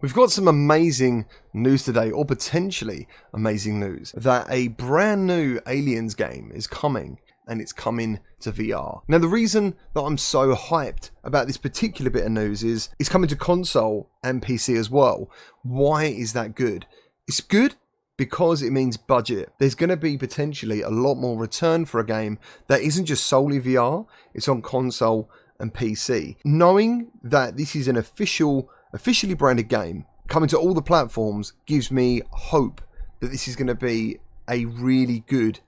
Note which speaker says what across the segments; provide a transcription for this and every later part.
Speaker 1: We've got some amazing news today, or potentially amazing news, that a brand new Aliens game is coming, and it's coming to VR. Now, the reason that I'm so hyped about this particular bit of news is it's coming to console and PC as well. Why is that good? It's good because it means budget. There's going to be potentially a lot more return for a game that isn't just solely VR, it's on console and PC. Knowing that this is an officially branded game coming to all the platforms gives me hope that this is going to be a really good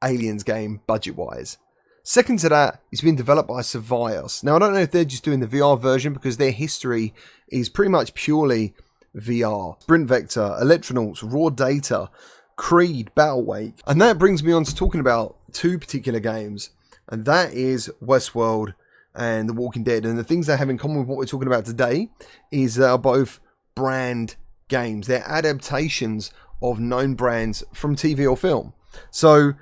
Speaker 1: Aliens game budget-wise. Second to that, it's been developed by Survious. Now, I don't know if they're just doing the VR version because their history is pretty much purely VR. Sprint Vector, Electronauts, Raw Data, Creed, Battlewake. And that brings me on to talking about two particular games, and that is Westworld and The Walking Dead. And the things they have in common with what we're talking about today is they are both brand games. They're adaptations of known brands from TV or film. So,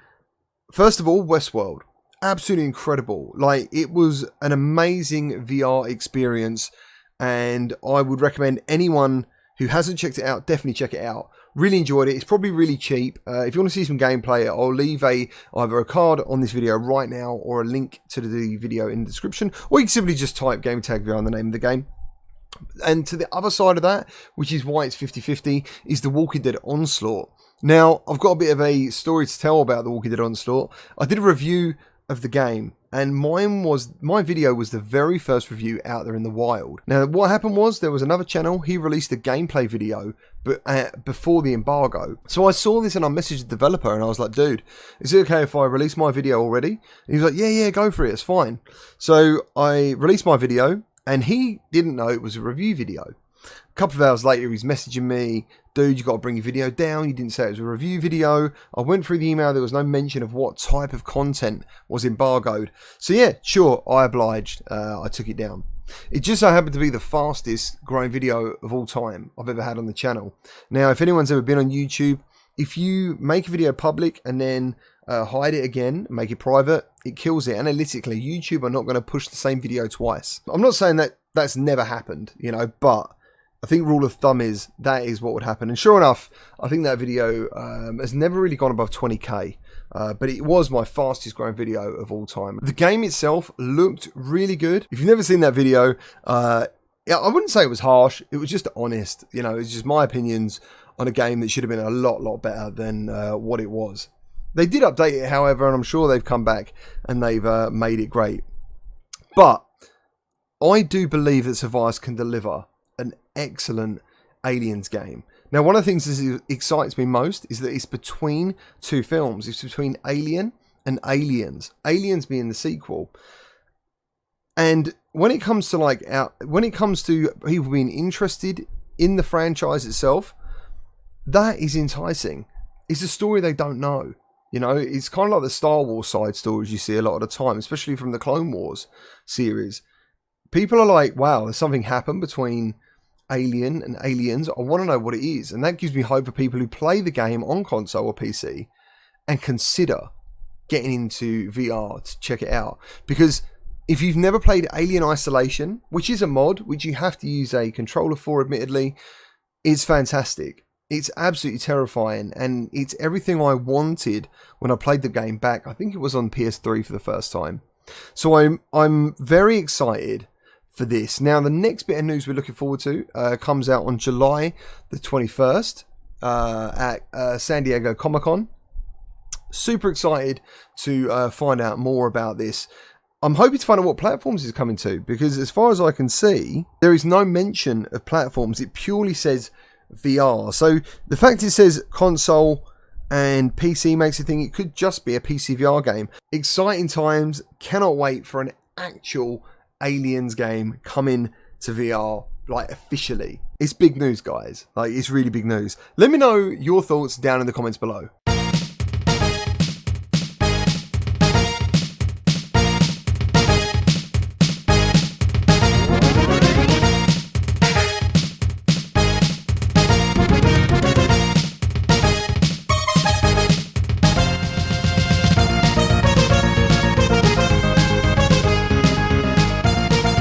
Speaker 1: first of all, Westworld. Absolutely incredible. Like, it was an amazing VR experience, and I would recommend anyone who hasn't checked it out, definitely check it out. Really enjoyed it. It's probably really cheap. If you want to see some gameplay, I'll leave either a card on this video right now or a link to the video in the description, or you can simply just type Gamertag VR in the name of the game. And to the other side of that, which is why it's 50-50, is The Walking Dead Onslaught. Now, I've got a bit of a story to tell about The Walking Dead Onslaught. I did a review of the game, and my video was the very first review out there in the wild. Now, what happened was there was another channel. He released a gameplay video before the embargo. So I saw this and I messaged the developer and I was like, dude, is it okay if I release my video already? And he was like, yeah, go for it. It's fine. So I released my video and he didn't know it was a review video. A couple of hours later, he's messaging me, dude, you got to bring your video down. You didn't say it was a review video. I went through the email. There was no mention of what type of content was embargoed. So yeah, sure, I obliged. I took it down. It just so happened to be the fastest growing video of all time I've ever had on the channel. Now, if anyone's ever been on YouTube, if you make a video public and then hide it again, make it private, it kills it. Analytically, YouTube are not going to push the same video twice. I'm not saying that that's never happened, but I think rule of thumb is that is what would happen. And sure enough, I think that video has never really gone above 20k. But it was my fastest growing video of all time. The game itself looked really good. If you've never seen that video, I wouldn't say it was harsh. It was just honest. It's just my opinions on a game that should have been a lot better than what it was. They did update it, however, and I'm sure they've come back and they've made it great. But I do believe that Survious can deliver an excellent Aliens game. Now, one of the things that excites me most is that it's between two films. It's between Alien and Aliens. Aliens being the sequel. And when it comes to people being interested in the franchise itself, that is enticing. It's a story they don't know. It's kind of like the Star Wars side stories you see a lot of the time, especially from the Clone Wars series. People are like, wow, there's something happened between Alien and Aliens. I want to know what it is. And that gives me hope for people who play the game on console or PC and consider getting into VR to check it out. Because if you've never played Alien Isolation, which is a mod, which you have to use a controller for, admittedly, it's fantastic. It's absolutely terrifying, and it's everything I wanted when I played the game back. I think it was on PS3 for the first time. So I'm very excited for this. Now, the next bit of news we're looking forward to comes out on July the 21st at San Diego Comic-Con. Super excited to find out more about this. I'm hoping to find out what platforms it's coming to, because as far as I can see, there is no mention of platforms. It purely says VR. So the fact it says console and PC makes me think it could just be a PC VR game. Exciting times. Cannot wait for an actual Aliens game coming to VR, like, officially. It's big news, guys. Like, it's really big news. Let me know your thoughts down in the comments below.